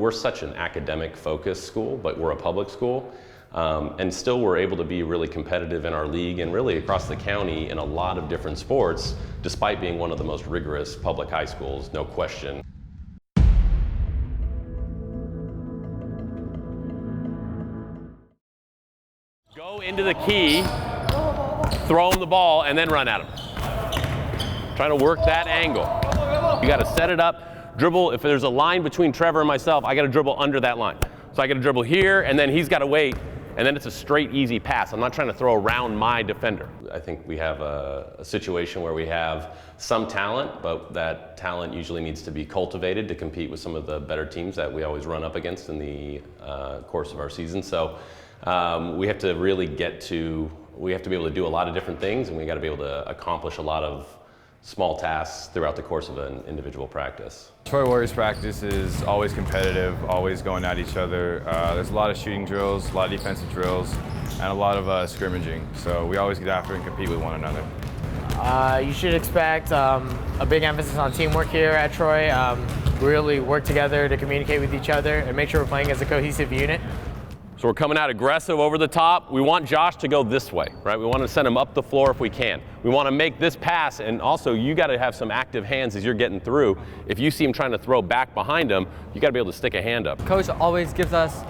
we're such an academic focused school, but we're a public school. And still we're able to be really competitive in our league and really across the county in a lot of different sports, despite being one of the most rigorous public high schools, no question. Go into the key, throw him the ball, and then run at him. Trying to work that angle. You got to set it up, dribble. If there's a line between Trevor and myself, I got to dribble under that line. So I got to dribble here, and then he's got to wait. And then it's a straight, easy pass. I'm not trying to throw around my defender. I think we have a situation where we have some talent, but that talent usually needs to be cultivated to compete with some of the better teams that we always run up against in the course of our season. So we have to really we have to be able to do a lot of different things, and we got to be able to accomplish a lot of small tasks throughout the course of an individual practice. Troy Warriors practice is always competitive, always going at each other. There's a lot of shooting drills, a lot of defensive drills, and a lot of scrimmaging. So we always get after and compete with one another. You should expect a big emphasis on teamwork here at Troy. We really work together to communicate with each other and make sure we're playing as a cohesive unit. So we're coming out aggressive over the top. We want Josh to go this way, right? We want to send him up the floor if we can. We want to make this pass, and also you got to have some active hands as you're getting through. If you see him trying to throw back behind him, you got to be able to stick a hand up. Coach always gives us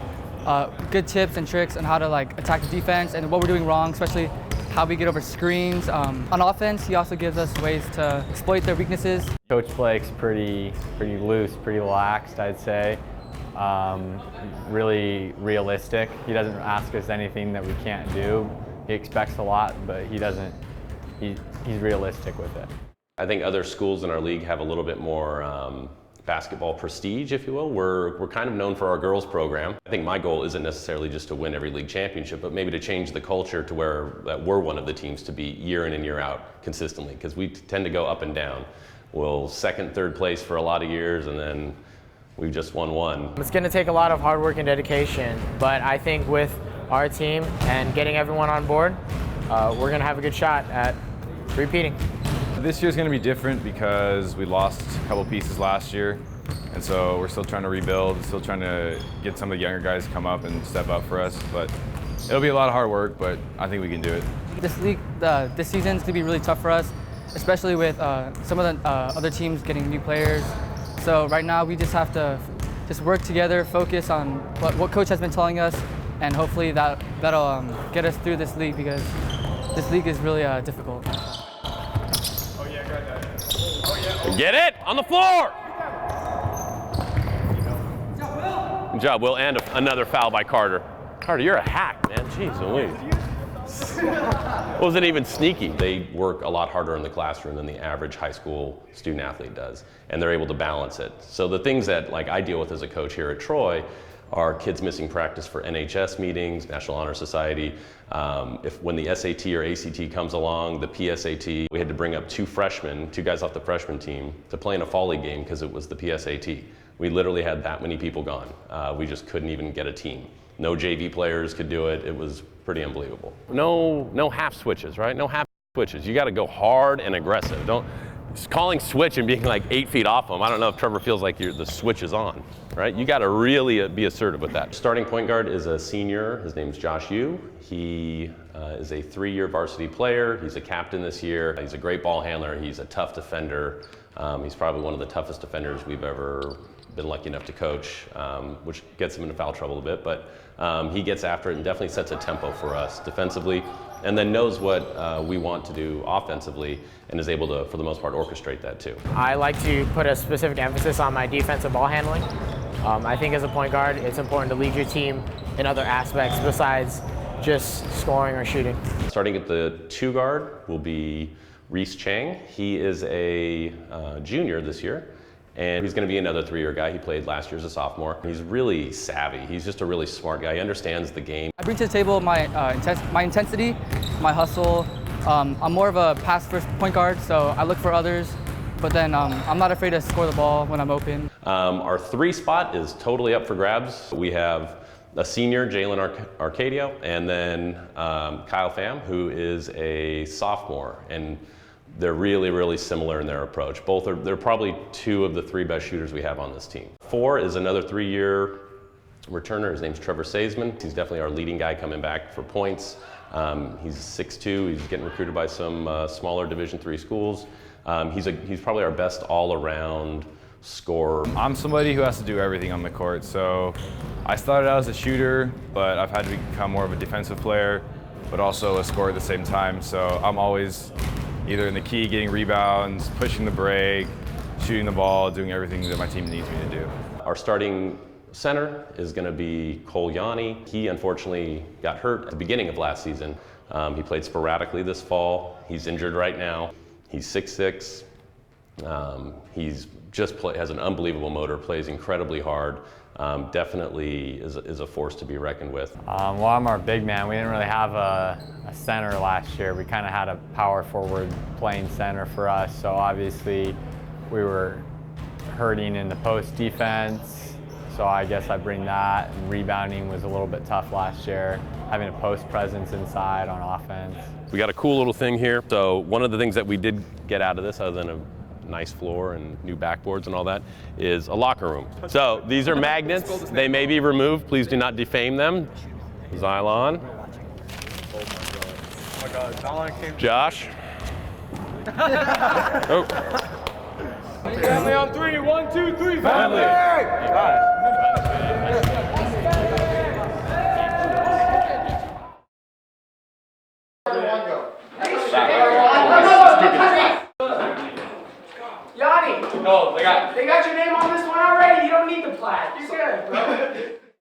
good tips and tricks on how to attack the defense and what we're doing wrong, especially how we get over screens. On offense, he also gives us ways to exploit their weaknesses. Coach Blake's pretty loose, pretty relaxed, I'd say. Really realistic. He doesn't ask us anything that we can't do. He expects a lot, but he's realistic with it. I think other schools in our league have a little bit more basketball prestige, if you will. We're kind of known for our girls program. I think my goal isn't necessarily just to win every league championship, but maybe to change the culture to where that we're one of the teams to be year in and year out consistently, because we tend to go up and down. We'll second, third place for a lot of years, and then we've just won one. It's going to take a lot of hard work and dedication, but I think with our team and getting everyone on board, we're going to have a good shot at repeating. This year's going to be different because we lost a couple pieces last year, and so we're still trying to rebuild, still trying to get some of the younger guys to come up and step up for us. But it'll be a lot of hard work, but I think we can do it. This league, this season's going to be really tough for us, especially with some of the other teams getting new players. So right now we just have to work together, focus on what coach has been telling us, and hopefully that'll get us through this league, because this league is really difficult. Oh yeah, got that. Oh yeah. Get it on the floor. Good job, Will, and another foul by Carter. Carter, you're a hack, man. Jeez Louise. Wasn't even sneaky. They work a lot harder in the classroom than the average high school student athlete does, and they're able to balance it. So the things that I deal with as a coach here at Troy are kids missing practice for NHS meetings, National Honor Society. When the SAT or ACT comes along, the PSAT, we had to bring up two guys off the freshman team to play in a fall league game because it was the PSAT. We literally had that many people gone. We just couldn't even get a team. No JV players could do it. It was pretty unbelievable. No half switches, right? No half switches. You got to go hard and aggressive. Calling switch and being 8 feet off them. I don't know if Trevor feels like the switch is on, right? You got to really be assertive with that. Starting point guard is a senior. His name's Josh Yu. He is a 3-year varsity player. He's a captain this year. He's a great ball handler. He's a tough defender. He's probably one of the toughest defenders we've ever been lucky enough to coach, which gets him into foul trouble a bit, but he gets after it and definitely sets a tempo for us defensively, and then knows what we want to do offensively and is able to, for the most part, orchestrate that too. I like to put a specific emphasis on my defensive ball handling. I think as a point guard, it's important to lead your team in other aspects besides just scoring or shooting. Starting at the 2 guard will be Reese Chang. He is a junior this year, and he's going to be another 3-year guy. He played last year as a sophomore. He's really savvy. He's just a really smart guy. He understands the game. I bring to the table my intensity, my hustle. I'm more of a pass-first point guard, so I look for others, but then I'm not afraid to score the ball when I'm open. Our 3 spot is totally up for grabs. We have a senior, Jalen Arcadio, and then Kyle Pham, who is a sophomore. And They're really, really similar in their approach. They're probably 2 of the 3 best shooters we have on this team. 4 is another 3-year returner. His name's Trevor Salesman. He's definitely our leading guy coming back for points. He's 6'2". He's getting recruited by some smaller Division III schools. He's probably our best all-around scorer. I'm somebody who has to do everything on the court, so I started out as a shooter, but I've had to become more of a defensive player, but also a scorer at the same time. So I'm always either in the key, getting rebounds, pushing the break, shooting the ball, doing everything that my team needs me to do. Our starting center is going to be Cole Yanni. He unfortunately got hurt at the beginning of last season. He played sporadically this fall. He's injured right now. He's 6'6". He's just has an unbelievable motor, plays incredibly hard. Definitely is a force to be reckoned with. Well, I'm our big man. We didn't really have a center last year. We kind of had a power forward playing center for us, so obviously we were hurting in the post defense. So I guess I bring that. And rebounding was a little bit tough last year, having a post presence inside on offense. We got a cool little thing here. So one of the things that we did get out of this, other than a nice floor and new backboards and all that, is a locker room. So these are magnets. They may be removed. Please do not defame them. Xylon. Oh my God. Josh. Oh. Family on 3. 1, 2, 3. Family. Yanni! No, they got your name on this one already. You don't need the plaque. You're good, bro.